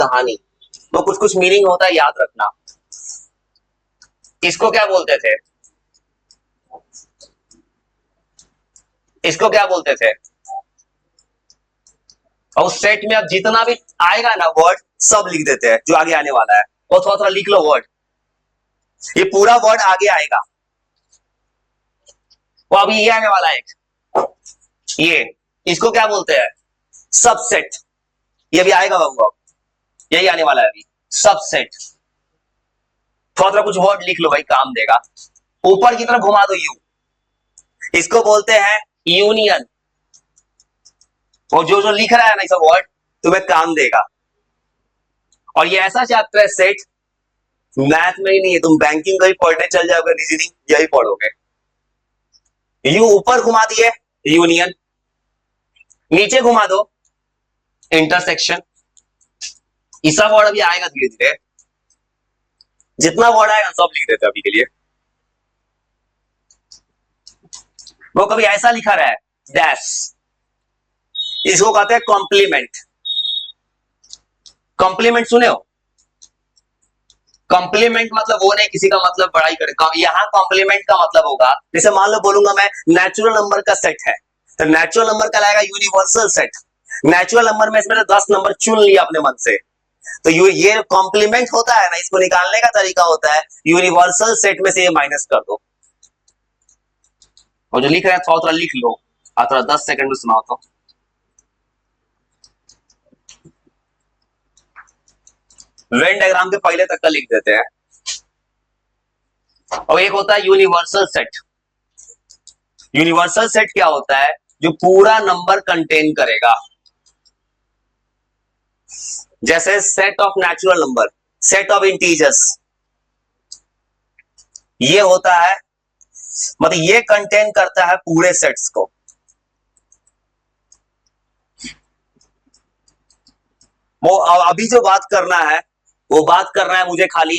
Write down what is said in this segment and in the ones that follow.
कहानी, वो कुछ कुछ मीनिंग होता है, याद रखना। इसको क्या बोलते थे, इसको क्या बोलते थे? और उस सेट में अब जितना भी आएगा ना वर्ड सब लिख देते हैं, जो आगे आने वाला है वो थोड़ा थोड़ा लिख लो वर्ड, ये पूरा वर्ड आगे आएगा। वो अभी ये आने वाला है एक, ये इसको क्या बोलते हैं? सबसेट। ये भी आएगा बाबू, यही आने वाला है अभी, सबसेट। थोड़ा थोड़ा कुछ वर्ड लिख लो भाई, काम देगा। ऊपर की तरफ घुमा दो यू, इसको बोलते हैं यूनियन। और जो जो लिख रहा है ना सब वर्ड तुम्हें काम देगा। और ये ऐसा चैप्टर है सेट, मैथ में ही नहीं है, तुम बैंकिंग का भी पढ़ने चल जाओगे, रीजनिंग यही पढ़ोगे। यू ऊपर घुमा दिए यूनियन, नीचे घुमा दो इंटरसेक्शन। ये सब वर्ड अभी आएगा धीरे धीरे, जितना वर्ड आएगा सब लिख देते अभी के लिए। वो कभी ऐसा लिखा रहा है डैश, इसको कहते हैं कॉम्प्लीमेंट। कॉम्प्लीमेंट सुने हो? कॉम्प्लीमेंट मतलब वो नहीं किसी का मतलब बड़ाई करे, यहां कॉम्प्लीमेंट का मतलब होगा, जैसे मान लो बोलूंगा मैं नेचुरल नंबर का सेट है, तो नेचुरल नंबर का लाएगा यूनिवर्सल सेट। नेचुरल नंबर में इसमें 10 नंबर चुन लिया अपने मन से, तो ये कॉम्प्लीमेंट होता है ना, इसको निकालने का तरीका होता है यूनिवर्सल सेट में से ये माइनस कर दो। और जो लिख रहे हैं थोड़ा थोड़ा लिख लो, थोड़ा 10 सेकंड में सुनाओ तो। वेन डायग्राम के पहले तक का लिख देते हैं। और एक होता है यूनिवर्सल सेट। यूनिवर्सल सेट क्या होता है? जो पूरा नंबर कंटेन करेगा, जैसे set of natural number, set of integers, ये होता है, मतलब ये कंटेन करता है पूरे सेट्स को। वो अभी जो बात करना है वो बात करना है मुझे खाली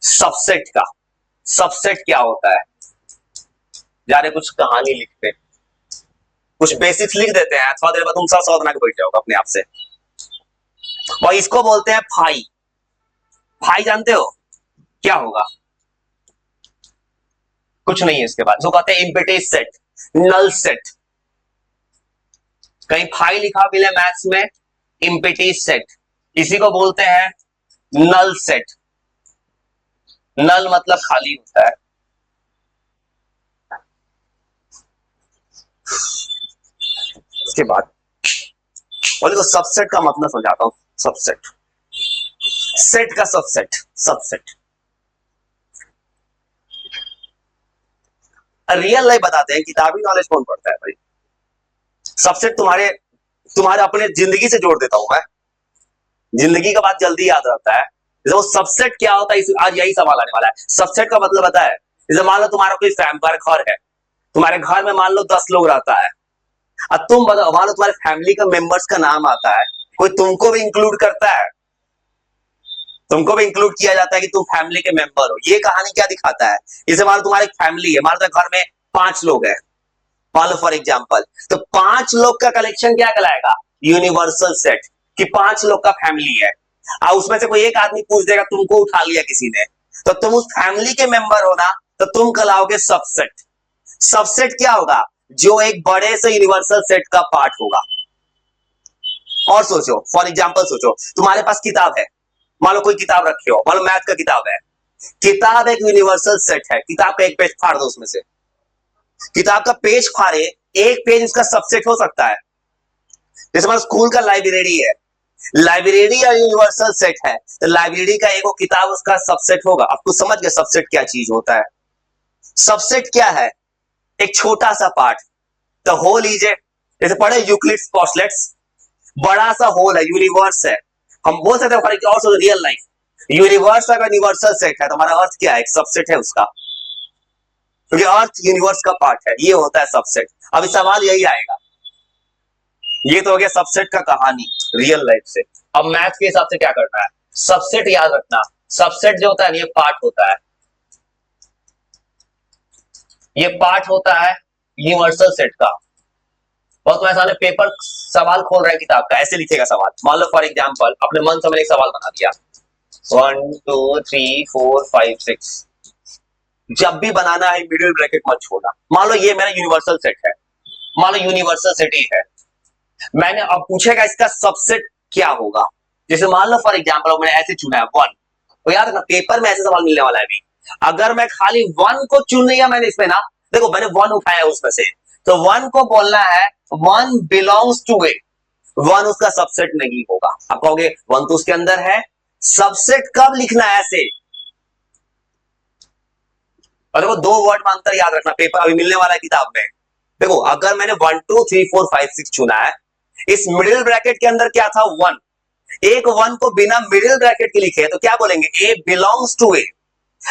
सबसेट का। सबसेट क्या होता है? जा रहे कुछ कहानी लिखते, कुछ बेसिक्स लिख देते हैं, थोड़ा देर बाद तुम सब बना के बैठ जाओगे अपने आप से। और इसको बोलते हैं फाई। फाई जानते हो क्या होगा? कुछ नहीं है इसके बाद, जो कहते हैं इम्पिटी सेट, नल सेट। कहीं फाई लिखा मिले मैथ्स में, इम्पिटी सेट, इसी को बोलते हैं नल सेट। नल मतलब खाली होता है। इसके बाद और देखो सबसेट का मतलब समझाता हूं। सबसेट, सेट का सबसेट, सबसेट। रियल लाइफ बताते हैं, किताबी नॉलेज कौन पढ़ता है भाई? सबसेट तुम्हारे तुम्हारे अपने जिंदगी से जोड़ देता हूं मैं, जिंदगी का बात जल्दी याद रहता है। जैसे वो सबसेट क्या होता है, आज यही सवाल आने वाला है। सबसेट का मतलब पता है? जैसे मान लो तुम्हारा कोई घर है, तुम्हारे घर में मान लो 10 लोग रहता है, अब तुम बताओ, मान लो तुम्हारे फैमिली का मेंबर्स का नाम आता है, कोई तुमको भी इंक्लूड करता है? तुमको भी इंक्लूड किया जाता है कि तुम फैमिली के मेंबर हो। ये कहानी क्या दिखाता है? जैसे मान लो तुम्हारी फैमिली है, मान लो घर में 5 लोग हैं, मान लो फॉर एग्जाम्पल, तो 5 लोग का कलेक्शन क्या कहलाएगा? यूनिवर्सल सेट, कि 5 लोग का फैमिली है। और उसमें से कोई एक आदमी पूछ देगा, तुमको उठा लिया किसी ने, तो तुम उस फैमिली के मेंबर हो ना, तो तुम कहलाओगे सबसेट। सबसेट क्या होगा? जो एक बड़े से यूनिवर्सल सेट का पार्ट होगा। और सोचो, फॉर एग्जाम्पल सोचो, तुम्हारे पास किताब है, मान लो कोई किताब रखे हो, मान लो मैथ का किताब है, किताब एक यूनिवर्सल सेट है। किताब का एक पेज फाड़ दो, उसमें से किताब का पेज फाड़े, एक पेज उसका सबसेट हो सकता है। जैसे मान स्कूल का लाइब्रेरी है, लाइब्रेरी या यूनिवर्सल सेट है, तो लाइब्रेरी का एक किताब उसका सबसेट होगा। आपको समझ गए सबसेट क्या चीज होता है? सबसेट क्या है? एक छोटा सा part, the whole is a, जैसे पढ़े यूक्लिड्स पोस्टलेट्स, बड़ा सा होल है, यूनिवर्स है। हम बोल सकते हैं और रियल लाइफ, यूनिवर्स का यूनिवर्सल सेट है, तो हमारा अर्थ क्या है? एक सबसेट है उसका, क्योंकि अर्थ यूनिवर्स का पार्ट है, ये होता है सबसेट। अभी सवाल यही आएगा, ये तो हो गया सबसेट का कहानी रियल लाइफ से। अब मैथ के हिसाब से क्या करना है? सबसेट याद रखना, सबसेट जो होता है ये पार्ट होता है, ये पार्ट होता है यूनिवर्सल सेट का। और तुम्हारे सामने पेपर सवाल खोल रहा है किताब का, ऐसे लिखेगा सवाल। मान लो फॉर एग्जाम्पल अपने मन से मैंने एक सवाल बना दिया 1 2 3 4 5 6। जब भी बनाना है मिडिल ब्रैकेट मत छोड़ना। मान लो ये मेरा यूनिवर्सल सेट है, मान लो यूनिवर्सल सेट ही है, मैंने अब पूछेगा इसका सबसेट क्या होगा। जैसे मान लो फॉर एग्जाम्पल मैंने ऐसे चुना है 1, तो यार ना पेपर में ऐसे सवाल मिलने वाला है अभी। अगर मैं खाली 1 को चुन लिया मैंने इसमें ना, देखो मैंने 1 उठाया उसमें से, तो 1 को बोलना है 1 बिलोंग्स टू इट, 1 उसका सबसेट नहीं होगा। आप कहोगे 1 तो उसके अंदर है, सबसेट कब लिखना है ऐसे। और देखो 2 वर्ड में अंतर याद रखना, पेपर अभी मिलने वाला है किताब में। देखो अगर मैंने 1 2 3 4 5 6 चुना है, इस मिडिल ब्रैकेट के अंदर क्या था 1, एक 1 को बिना मिडिल ब्रैकेट के लिखे तो क्या बोलेंगे ए बिलोंग्स टू ए।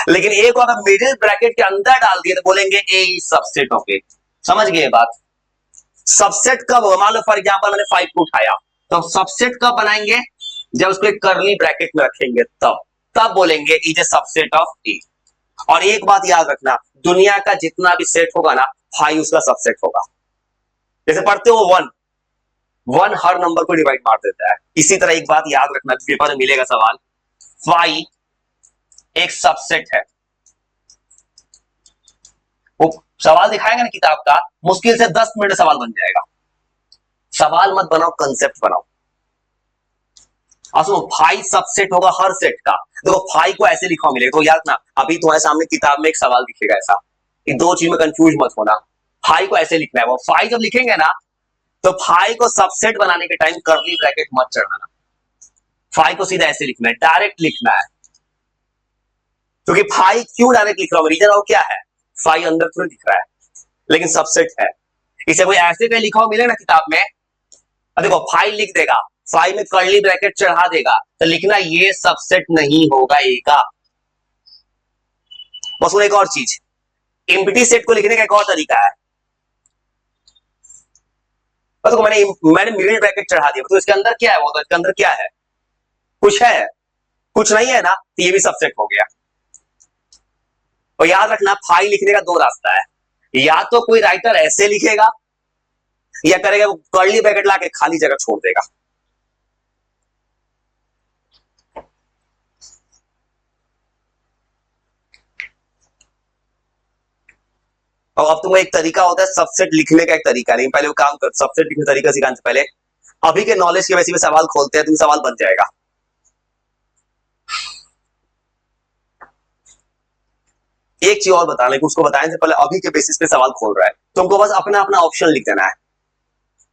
लेकिन ए को अगर मिडिल ब्रैकेट के अंदर डाल दिए तो बोलेंगे ए इज सबसेट ऑफ ए। समझ गए बात। सबसेट कब होगा, मान लो फॉर एग्जांपल मैंने 5 को उठाया, तो सबसेट कब बनाएंगे, जब उसको एक कर्ली ब्रैकेट में रखेंगे तब, तब बोलेंगे इज ए सबसेट ऑफ ए। और एक बात याद रखना, दुनिया का जितना भी सेट होगा ना, 5 उसका सबसेट होगा। जैसे पढ़ते हो 1, 1 हर नंबर को डिवाइड मार देता है। इसी तरह एक बात याद रखना, पेपर में मिलेगा सवाल, 5 एक सबसेट है। वो सवाल दिखाएगा ना किताब का, मुश्किल से 10 मिनट सवाल बन जाएगा। सवाल मत बनाओ, कंसेप्ट बनाओ। और सुनो 5 सबसेट होगा हर सेट का। देखो 5 को ऐसे लिखा मिलेगा, तो याद ना अभी तुम्हारे सामने किताब में एक सवाल दिखेगा ऐसा, ये दो चीज में कंफ्यूज मत होना। 5 को ऐसे लिखना है, वो 5 जब लिखेंगे ना, तो 5 को सबसेट बनाने के टाइम कर्ली ब्रैकेट मत चढ़ाना, 5 को सीधा ऐसे लिखना है, डायरेक्ट लिखना है। क्योंकि 5 क्यों डायरेक्ट लिख रहा हूं, रीजन और क्या है, 5 अंदर थोड़ी दिख रहा है, लेकिन सबसेट है। इसे कोई ऐसे कहीं लिखा हुआ मिले ना किताब में, देखो 5 लिख देगा, 5 में कर्ली ब्रैकेट चढ़ा देगा, तो लिखना ये सबसेट नहीं होगा ए का। बस वो एक और चीज, एम्प्टी सेट को लिखने का एक और तरीका है। तो मैंने मिडिल ब्रैकेट चढ़ा दिया, तो इसके अंदर क्या है, वो तो इसके अंदर क्या है, कुछ है, कुछ नहीं है ना, तो ये भी सबसेट हो गया। और याद रखना 5 लिखने का 2 रास्ता है, या तो कोई राइटर ऐसे लिखेगा, या करेगा कर्ली ब्रैकेट लाके खाली जगह छोड़ देगा। और अब तुमको एक तरीका होता है सबसेट लिखने का, एक तरीका नहीं, पहले वो काम कर, सबसेट लिखने का तरीका सिखाने से पहले अभी के नॉलेज के वैसे भी सवाल खोलते हैं, तुम सवाल बन जाएगा। एक चीज और बताना है, उसको बताने से पहले अभी के बेसिस पे सवाल खोल रहा है, तुमको बस अपना अपना ऑप्शन लिख देना है,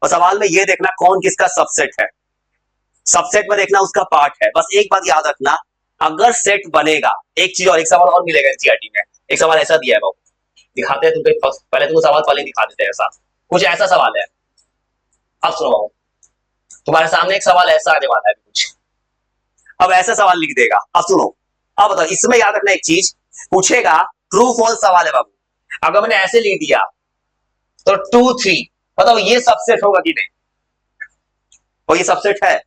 और सवाल में ये देखना कौन किसका सबसेट है, सबसेट में देखना उसका पार्ट है। बस एक बात याद रखना, अगर सेट बनेगा, एक चीज और, एक सवाल और मिलेगा एनसीईआरटी में, एक सवाल ऐसा दिया है वो, दिखाते हैं तुमको, पहले तुमको सवाल पहले दिखा देते हैं। ऐसा कुछ ऐसा सवाल है, अब सुनो, तुम्हारे सामने एक सवाल ऐसा आने वाला है कुछ, अब ऐसा सवाल लिख देगा। अब सुनो, अब बताओ, इसमें याद रखना एक चीज, पूछेगा ट्रू फॉल्स सवाल है बाबू, अगर मैंने ऐसे लिख दिया तो 2 3, बताओ ये सबसेट होगा कि नहीं, और ये सबसेट है,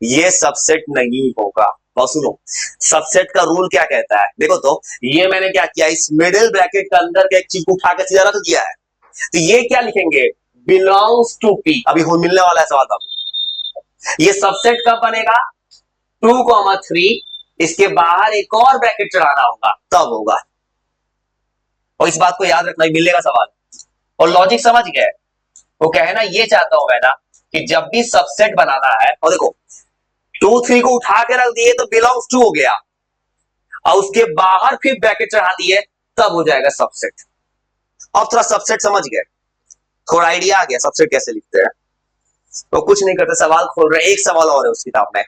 ये सबसेट नहीं होगा। और सुनो, सबसेट का रूल क्या कहता है, देखो तो ये मैंने क्या किया, इस मिडिल ब्रैकेट के अंदर के एक चीज को उठा के सीधा रख दिया है, तो ये क्या लिखेंगे, बिलोंग्स टू पी। अभी हो मिलने वाला है सवाल बाबू, ये सबसेट कब बनेगा, 2,3, इसके बाहर एक और ब्रैकेट चढ़ाना होगा तब होगा। और इस बात को याद रखना, मिलेगा सवाल, और लॉजिक समझ गए। वो कहना ये चाहता हूं मैं ना, कि जब भी सबसेट बनाना है, और देखो 2 3 को उठा के रख दिए तो बिलोंग्स टू हो गया, और उसके बाहर फिर ब्रैकेट चढ़ा दिए तब हो जाएगा सबसेट। अब थोड़ा सबसेट समझ गए, थोड़ा आइडिया आ गया सबसेट कैसे लिखते हैं। तो कुछ नहीं करते, सवाल खोल रहे, एक सवाल और है उस किताब में,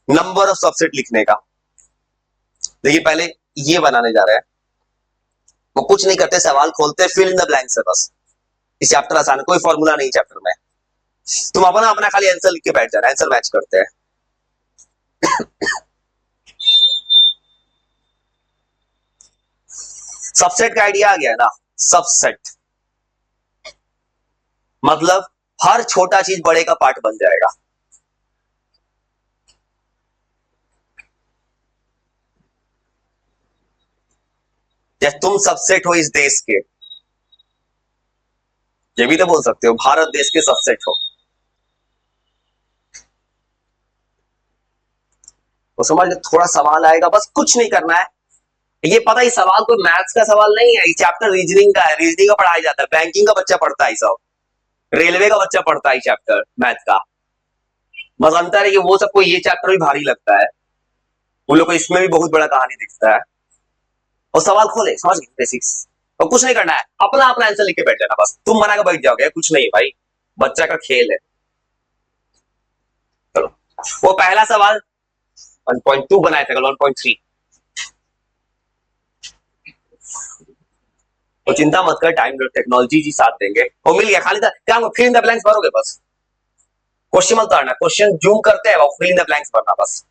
नंबर ऑफ सबसेट लिखने का। देखिए पहले ये बनाने जा रहे हैं, वो कुछ नहीं करते, सवाल खोलते, फिल इन द ब्लैंक्स है बस। इस चैप्टर आसान है, कोई फॉर्मूला नहीं चैप्टर में, तुम अपना अपना खाली आंसर लिख के बैठ जाना, आंसर मैच करते हैं। सबसेट का आइडिया आ गया ना, सबसेट मतलब हर छोटा चीज बड़े का पार्ट बन जाएगा। जैसे तुम सबसेट हो इस देश के, ये भी तो बोल सकते हो भारत देश के सबसेट हो। तो समझ लो, थोड़ा सवाल आएगा, बस कुछ नहीं करना है। ये पता ही सवाल कोई मैथ्स का सवाल नहीं है, ये चैप्टर रीजनिंग का है, रीजनिंग का पढ़ाया जाता है, बैंकिंग का बच्चा पढ़ता है सब, रेलवे का बच्चा पढ़ता है चैप्टर मैथ का। बस अंतर है कि वो सबको ये चैप्टर भी भारी लगता है, उन लोग को इसमें भी बहुत बड़ा कहानी दिखता है। और सवाल खोले, समझ गए बेसिक्स। और कुछ नहीं करना है, अपना अपना आंसर लिख के बैठ जाना, बस तुम बना के बैठ जाओगे, कुछ नहीं भाई, बच्चा का खेल है। चलो, वो पहला सवाल 1.2 बनाए थे, 1.3। तो चिंता मत कर, टाइम टेक्नोलॉजी जी साथ देंगे। वो मिल गया, खाली था क्या, फिल इन द ब्लैंक्स भरोगे बस, क्वेश्चन मत करना, क्वेश्चन जूम करते हैं, फिल इन द ब्लैंक्स भरना बस।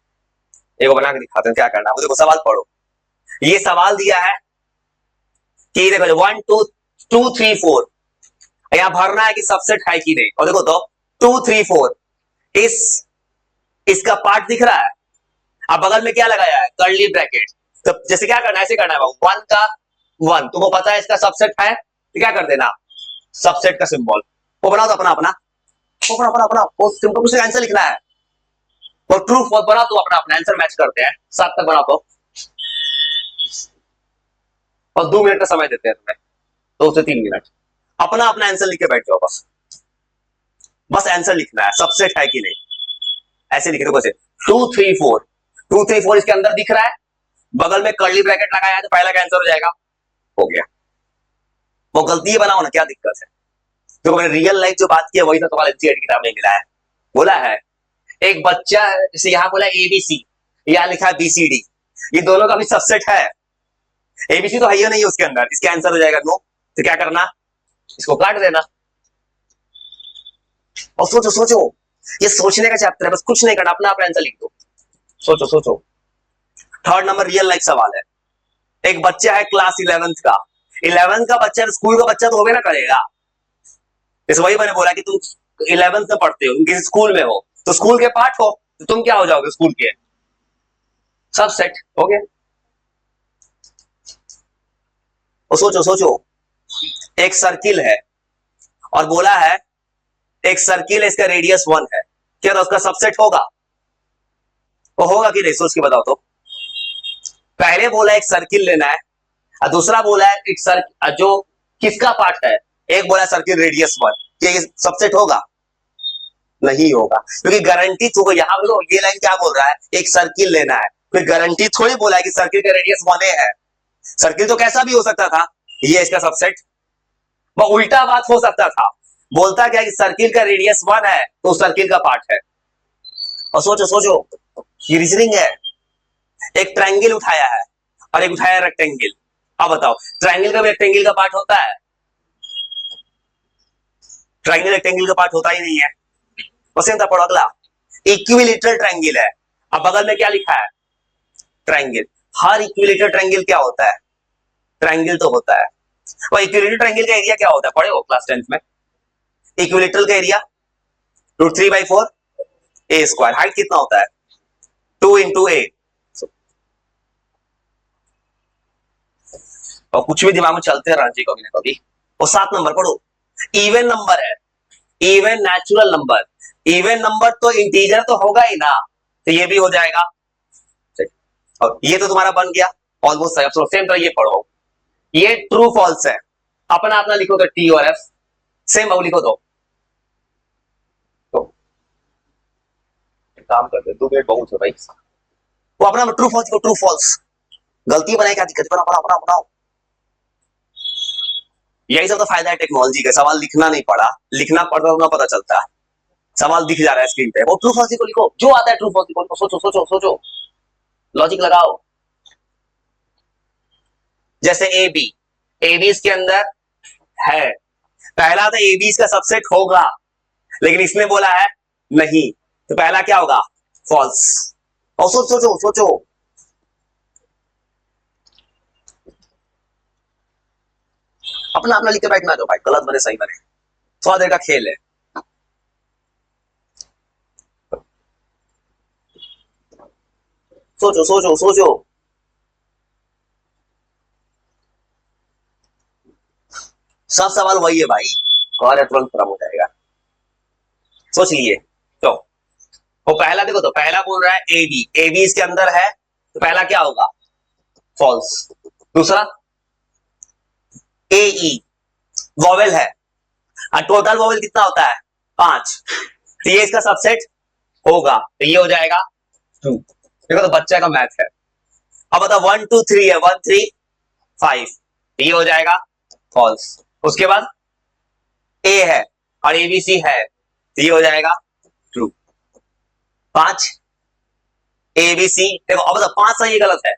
एक बना के दिखाते हैं क्या करना है। देखो सवाल पढ़ो, ये सवाल दिया है कि देखो 1 2 2 3 4, यहां भरना है कि सबसेट है कि नहीं। और देखो तो 2 3 4 इस इसका पार्ट दिख रहा है, अब बगल में क्या लगाया है, कर्ली ब्रैकेट। तो जैसे क्या करना है, ऐसे करना है, 1 का 1 तुमको पता है इसका सबसेट है, तो क्या कर देना, सबसेट का सिंबल वो बनाओ, तो अपना अपना अपना अपना अपना वो सिंपल, कुछ आंसर लिखना है। और ट्रू फॉल्स बनाओ, तो अपना अपना आंसर मैच करते हैं, 7 तक बनाओ तो। और 2 मिनट का समय देते हैं तुम्हें, 2 से 3 मिनट, अपना अपना आंसर लिख के बैठ जाओ बस। बस आंसर लिखना है, सबसेट है कि नहीं, ऐसे लिख दो। कैसे 2 3 4 2 3 4 इसके अंदर दिख रहा है, बगल में कर्ली ब्रैकेट लगाया है, तो पहला का आंसर हो जाएगा, हो गया। वो गलती बनाओ ना, क्या दिक्कत है। तो मैंने रियल लाइफ जो बात की है वही तो तुम्हारे एनसीईआरटी किताब में मिला है। बोला है एक बच्चा है, जैसे यहाँ बोला एबीसी, यहाँ लिखा है बीसीडी, ये दोनों का भी सबसेट है। एबीसी तो है ही नहीं है उसके अंदर, इसका आंसर हो जाएगा नो। तो क्या करना, इसको काट देना। और सोचो सोचो, ये सोचने का चैप्टर है, बस कुछ नहीं करना, अपना अपना आंसर लिख दो। सोचो सोचो। थर्ड नंबर रियल लाइफ सवाल है, एक बच्चा है क्लास 11th का, 11th का बच्चा स्कूल का बच्चा तो होगा ना करेगा। इस वही मैंने बोला कि तुम 11th में पढ़ते हो, किसी स्कूल में हो, तो स्कूल के पार्ट हो, तो तुम क्या हो जाओगे, स्कूल के सबसेट हो गए। और सोचो सोचो, एक सर्किल है और बोला है एक सर्किल है, इसका रेडियस 1 है, क्या तो उसका सबसेट होगा, वो होगा कि नहीं, सोच के बताओ तो। पहले बोला एक सर्किल लेना है, और दूसरा बोला है एक जो किसका पार्ट है, एक बोला सर्किल रेडियस 1, क्या ये सबसेट होगा, नहीं होगा, क्योंकि गारंटी तो यहां ये लाइन क्या बोल रहा है, एक सर्किल लेना है, कोई गारंटी थोड़ी बोला है कि सर्किल का रेडियस 1 है। सर्किल तो कैसा भी हो सकता था, ये इसका सबसेट, वो उल्टा बात हो सकता था, बोलता क्या कि सर्किल का रेडियस 1 है तो सर्किल का पार्ट है। और सोचो सोचो, ये रीजनिंग है, एक ट्रायंगल उठाया है और एक उठाया रेक्टेंगल। अब बताओ, ट्रायंगल का भी रेक्टेंगल का पार्ट होता है, ट्रायंगल रेक्टेंगल का पार्ट होता ही नहीं है। क्वेश्चन था, पढ़ो अगला, इक्विलेटरल ट्रायंगल है, अब बगल में क्या लिखा है, ट्रायंगल। हर इक्विलेटरल ट्रायंगल क्या होता है, ट्रायंगल तो होता है। और इक्विलेटरल ट्रायंगल का एरिया क्या होता है, पढ़े हो क्लास 10th में, इक्विलेटरल का एरिया √3/4 ए स्क्वायर, हाइट कितना होता है 2 × a। और कुछ भी दिमाग में चलते रहना चाहिए कभी ना कभी। और 7 नंबर पढ़ो, इवन नंबर है, even natural number, even number तो इंटीजर तो होगा ही ना, तो ये भी हो जाएगा। और ये तो तुम्हारा बन गया ऑलमोस्ट सेम तरह ये पढ़ो, ये ट्रू फॉल्स है, अपना अपना लिखो तो टी और एफ सेम अब लिखो तो काम करते 2 मिनट बहुत है भाई। वो अपना ट्रू फॉल्स को ट्रू फॉल्स, गलती बनाए क्या दिक्कत, बनाओ। यही सब तो फायदा है टेक्नोलॉजी का, सवाल लिखना नहीं पड़ा, लिखना पड़ता तो ना पता चलता है, सवाल दिख जा रहा है स्क्रीन पे, वो ट्रू फॉल्स को लिखो, जो आता है ट्रू फॉल्स को लिखो, सोचो सोचो सोचो, लॉजिक लगाओ। जैसे ए बी, एबीज के अंदर है, पहला तो एबीज का सबसेट होगा, लेकिन इसने बोला है नहीं, तो पहला क्या होगा, फॉल्स। और सोचो सोचो, अपना अपना लिख के बैठना, जो भाई गलत बने सही बने, थोड़ा देर का खेल है। सोचो सोचो सोचो, सब सवाल वही है भाई, कौन है तुरंत खत्म हो जाएगा। सोच लिए तो वो पहला देखो, तो पहला बोल रहा है ए बी, ए बी इसके अंदर है तो पहला क्या होगा, फॉल्स। दूसरा ए ई वॉवेल है और टोटल वॉवेल कितना होता है 5, तो ये इसका सबसेट होगा, तो ये हो जाएगा 2। देखो तो बच्चा का मैथ है। अब बताओ 1 2 3 है, 1 3 5, ये हो जाएगा फॉल्स। उसके बाद ए है और एबीसी है, तो ये हो जाएगा ट्रू। 5 एबीसी, देखो अब बताओ 5 सही गलत है,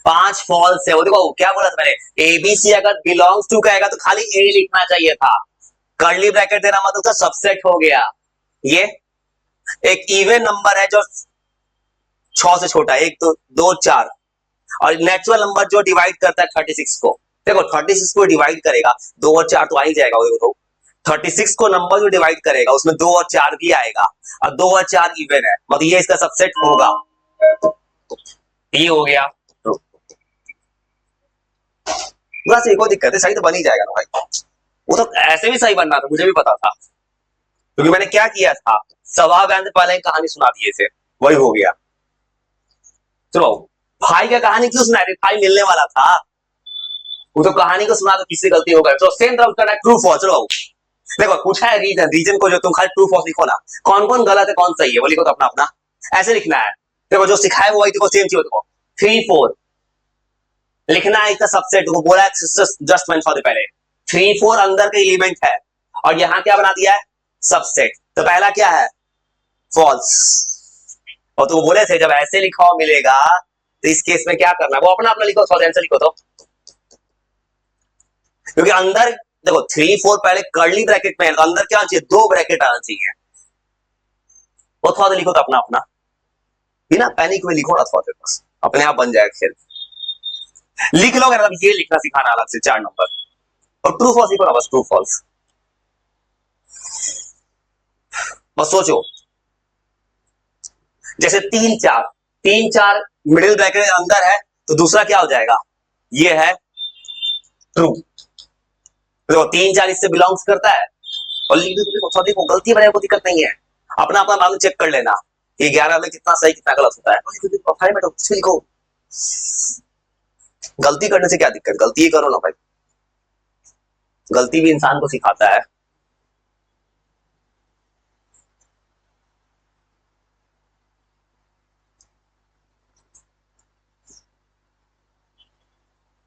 5 फॉल्स है। वो देखो क्या बोला था मैंने, एबीसी अगर बिलोंग्स टू कहेगा तो खाली ए लिखना चाहिए था, कर्ली ब्रैकेट देना मतलब उसका सबसेट हो गया। ये एक इवन नंबर है जो 6 से छोटा है, 1 तो 2 4, और नेचुरल नंबर जो डिवाइड करता है 36 को। देखो 36 को डिवाइड करेगा 2 और 4 तो आ ही जाएगा, वो देखो 36 को नंबर जो डिवाइड करेगा उसमें 2 और 4 भी आएगा, और 2 और 4 इवन है, मतलब ये इसका सबसेट होगा। ये हो गया ट्रू। बस एक और दिक्कत है, सही तो बन ही जाएगा ना भाई, वो तो ऐसे भी सही बनना था, मुझे भी पता था, क्योंकि मैंने क्या किया था, सवा बयान से पहले कहानी सुना दी थे, वही हो गया। चलो भाई का कहानी क्यों सुना रहे, भाई मिलने वाला था, वो तो कहानी को सुना तो किससे गलती होगा। तो सेम तरफ करना है ट्रू फॉल्स। चलो देखो पूछा है रीजन, रीजन को जो तुम खाली ट्रू फॉल्स लिखो ना, कौन कौन गलत है कौन सही है वो लिखो तो अपना अपना ऐसे लिखना है। देखो जो सिखाए वो वही देखो सेम चीज, देखो 3 4 लिखना है, इसका सबसेट को बोला जस्ट मैंने फॉर पहले 3 4 अंदर का एलिमेंट है, और यहां क्या बना दिया है सबसेट, तो पहला क्या है फॉल्स। और तो वो बोले थे जब ऐसे लिखा मिलेगा तो इस केस में क्या करना है, वो अपना अपना लिखो, आंसर लिखो तो, क्योंकि अंदर देखो 3 4 पहले कर्ली ब्रैकेट में है, तो अंदर क्या आना चाहिए 2 ब्रैकेट आना चाहिए, वो थोड़ा लिखो तो अपना अपना, बिना पैनिक में लिखो ना, थोड़ा बस अपने आप बन जाएगा खेल। लिख लोगे ना, ये लिखना सिखाना अलग से 4 नंबर, और ट्रू फॉल्स लिखो ना बस, ट्रू फॉल्स बस। सोचो जैसे 3 4 3 4 मिडिल ब्रैकेट अंदर है तो दूसरा क्या हो जाएगा, ये है ट्रू। देखो 3 4 इससे बिलोंग्स करता है, और देखो गलती बनाए, कोई दिक्कत नहीं है, अपना अपना मालूम चेक कर लेना कि 11 में कितना सही कितना गलत होता है। लिखो गलती करने से क्या दिक्कत, गलती ही करो ना भाई, गलती भी इंसान को सिखाता है।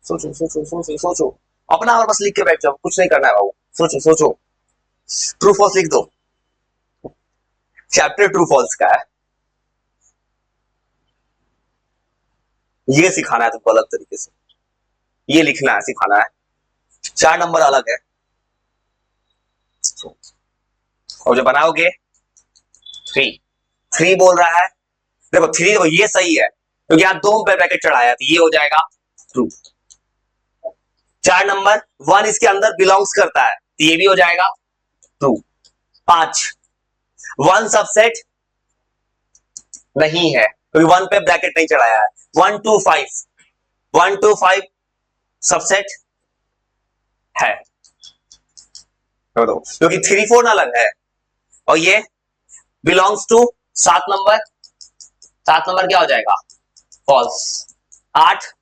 सोचो सोचो सोचो सोचो अपना, और बस लिख के बैठ जाओ, कुछ नहीं करना है बाबू, सोचो सोचो। ट्रू फॉल्स लिख दो, चैप्टर ट्रू फॉल्स का है, ये सिखाना है तुमको अलग तरीके से, ये लिखना है सिखाना है, 4 नंबर अलग है। और जो बनाओगे 3 3 बोल रहा है, देखो 3 देखो ये सही है क्योंकि यहां 2 पे ब्रैकेट चढ़ाया, तो ये हो जाएगा ट्रू। 4 नंबर 1 इसके अंदर बिलोंग्स करता है, तो ये भी हो जाएगा ट्रू। 5 1 सबसेट नहीं है क्योंकि 1 पे ब्रैकेट नहीं चढ़ाया है। 1 2 5 1 2 5 सबसेट है, क्योंकि 3 4 अलग है, और ये बिलोंग्स टू 7 नंबर, 7 नंबर क्या हो जाएगा फॉल्स। 8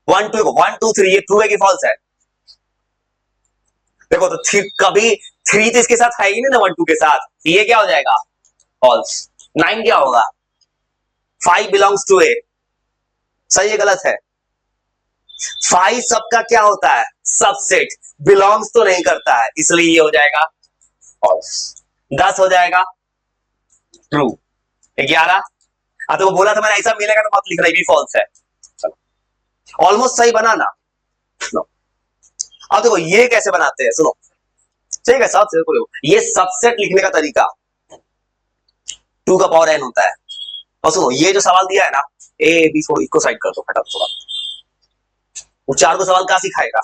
1 2 1 2 3 ये ट्रू है कि फॉल्स है, देखो तो कभी 3 तो इसके साथ है ही नहीं ना 1 2 के साथ, ये क्या हो जाएगा फॉल्स। 9 क्या होगा 5 बिलोंग्स टू ए, सही है गलत है, 5 सबका क्या होता है सबसेट, बिलोंग्स तो नहीं करता है, इसलिए ये हो जाएगा फॉल्स। 10 हो जाएगा ट्रू। 11 तो वो बोला था मैंने ऐसा मिलेगा तो मत लिखना, ये भी फॉल्स है, ऑलमोस्ट सही बना ना। अब देखो ये कैसे बनाते हैं, सुनो ठीक है, ये सबसेट लिखने का तरीका 2 का पावर n होता है, और सुनो ये जो सवाल दिया है ना ए बी, छोड़ो इसको साइड कर दो फटाफट थोड़ा, वो 4 को सवाल क्या सिखाएगा,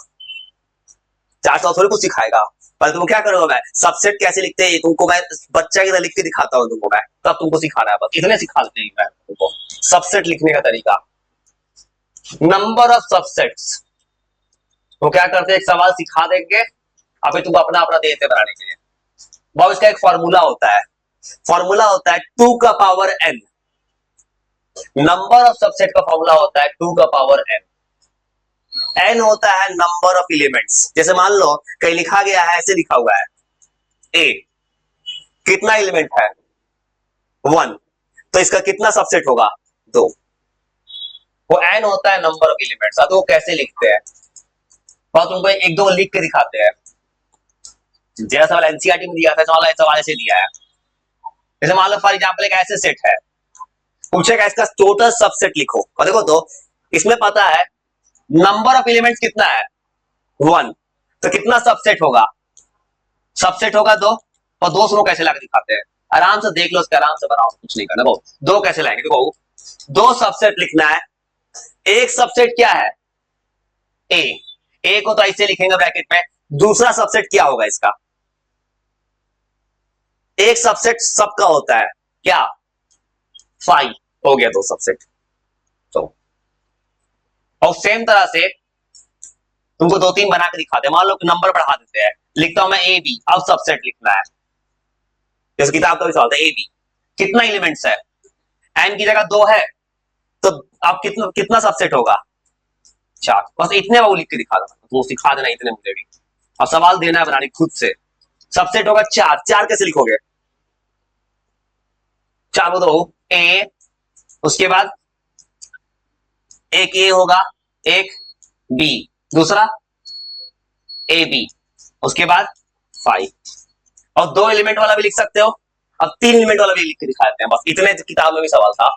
4 सवाल थोड़ी कुछ सिखाएगा, पर तुम क्या करोगे, मैं सबसेट कैसे लिखते हैं तुमको मैं बच्चा की तरह लिख के दिखाता हूं तुमको, मैं तब तुमको सिखाना है, बस इतने सिखा देते हैं मैं तुमको सबसेट लिखने का तरीका। नंबर ऑफ सबसेट्स, तो क्या करते हैं एक सवाल सिखा देंगे अभी तुमको अपना अपना देते बनाने के लिए। बहुत इसका एक फॉर्मूला होता है, फॉर्मूला होता है 2 का power n। Number of subset का फॉर्मूला होता है 2 का पावर n। n होता है नंबर ऑफ एलिमेंट्स। जैसे मान लो कहीं लिखा गया है, ऐसे लिखा हुआ है a, कितना एलिमेंट है 1, तो इसका कितना सबसेट होगा 2। वो n होता है नंबर ऑफ एलिमेंट्स। तो वो कैसे लिखते हैं और तुमको एक दो लिख के दिखाते हैं। जैसा सवाल एनसीईआरटी में दिया था, सवाल ऐसे दिया है। जैसे मान लो फॉर एग्जांपल एक ऐसे सेट है, पूछेगा इसका टोटल सबसेट लिखो, और देखो तो इसमें पता है नंबर ऑफ एलिमेंट्स कितना है 1, तो कितना सबसेट होगा, सबसेट होगा 2। और 2 सुनो कैसे लाके दिखाते हैं, आराम से देख लो, उसके आराम से बनाओ, कुछ नहीं करना। देखो 2 कैसे लाएंगे, देखो 2 सबसेट लिखना है। एक सबसेट क्या है ए को तो ऐसे लिखेंगे ब्रैकेट में। दूसरा सबसेट क्या होगा इसका, एक सबसेट सबका होता है क्या 5, हो गया 2 सबसेट। तो और सेम तरह से तुमको 2-3 बना के दिखाते हैं। मान लो कि नंबर बढ़ा देते हैं, लिखता हूं मैं ए बी, अब सबसेट लिखना है। जैसे किताब का भी सवाल था ए बी, कितना एलिमेंट्स है, एन की जगह 2 है, तो अब कितना कितना सबसेट होगा 4। बस इतने वो लिख के दिखा देना, तो सिखा देना इतने मुझे भी। अब सवाल देना है बनाने खुद से। सबसेट होगा 4, 4 कैसे लिखोगे, 4 बोलो ए, उसके बाद एक ए होगा, एक बी, दूसरा ए बी, उसके बाद 5। और 2 एलिमेंट वाला भी लिख सकते हो। अब 3 एलिमेंट वाला भी लिख के दिखाते हैं। बस इतने किताब में भी सवाल था।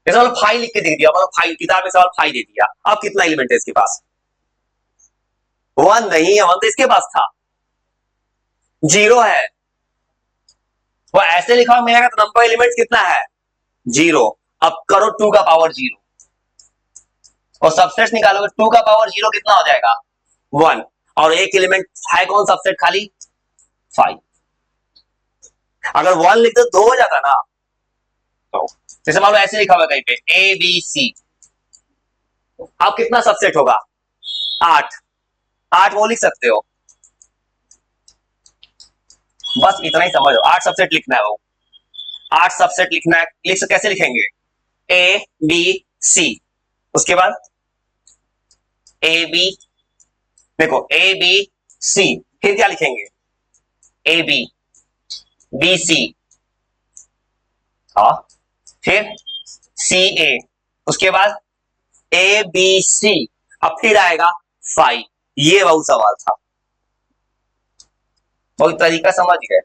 जैसे मतलब 5 लिख के दे दिया, मतलब 5 किताब में सवाल 5 दे दिया। अब कितना एलिमेंट है इसके पास 1 नहीं है, 1 तो इसके पास था, 0 है। वो ऐसे लिखा हुआ मिलेगा तो नंबर एलिमेंट कितना है 0। अब करो 2 का पावर 0 और सबसेट निकालोगे। 2 का पावर 0 कितना हो जाएगा 1, और एक एलिमेंट है कौन सबसेट खाली 5। अगर 1 लिखते तो 2 हो जाता ना। तो जैसे मान लो ऐसे लिखा हुआ कहीं पे ए बी सी, अब कितना सबसेट होगा 8, 8 वो लिख सकते हो। बस इतना ही समझो, 8 सबसेट लिखना है। वो 8 सबसेट लिखना है, कैसे लिखेंगे ए बी सी, उसके बाद ए बी, देखो ए बी सी, फिर क्या लिखेंगे ए बी बी सी, हाँ, फिर सी ए, उसके बाद ए बी सी, अब फिर आएगा 5। ये बहुत सवाल था, बहुत तरीका समझ गए।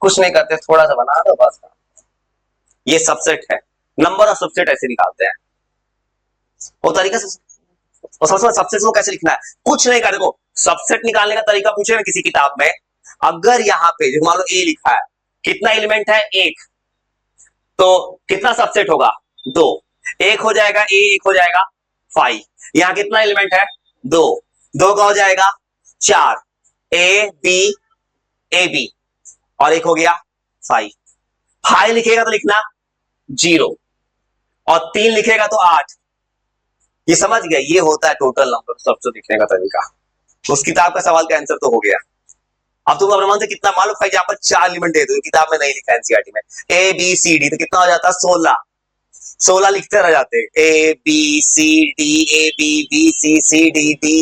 कुछ नहीं करते, थोड़ा सा बना दो बस। ये सबसेट है, नंबर ऑफ सबसेट ऐसे निकालते हैं वो तरीका से। और सबसे सबसेट को कैसे लिखना है, कुछ नहीं कर, देखो सबसेट निकालने का तरीका पूछे ना किसी किताब में, अगर यहाँ पे मान लो ए लिखा है, कितना एलिमेंट है 1, तो कितना सबसेट होगा 2, 1 हो जाएगा ए, 1 हो जाएगा 5। यहाँ कितना एलिमेंट है 2, 2 का हो जाएगा 4, ए बी, और 1 हो गया 5। 5 लिखेगा तो लिखना 0, और 3 लिखेगा तो 8। ये समझ गया, ये होता है टोटल नंबर सबसे लिखने का तरीका। उस किताब का सवाल का आंसर तो हो गया। अब तुम अपने मन से कितना मालूम है, यहाँ पर 4 एलिमेंट दे दो, किताब में नहीं लिखा एनसीईआरटी में, ए बी सी डी, तो कितना हो जाता है 16। 16 लिखते रह जाते, A B C D, A B B C D D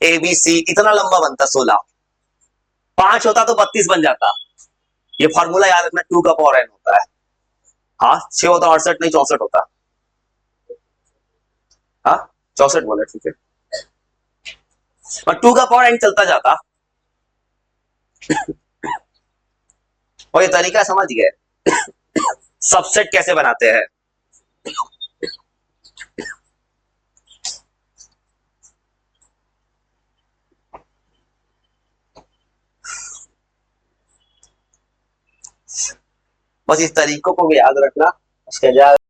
A B C, इतना लंबा बनता 16। 5 होता तो 32 बन जाता। ये फॉर्मूला याद रखना, 2 का पावर n होता है। हाँ 6 होता, 68 नहीं 64 होता। हाँ 64 बोले, ठीक है, और 2 का पावर n चलता जाता। और ये तरीका समझ गए सबसेट कैसे बनाते हैं। बस इस तरीकों को भी याद रखना, उसके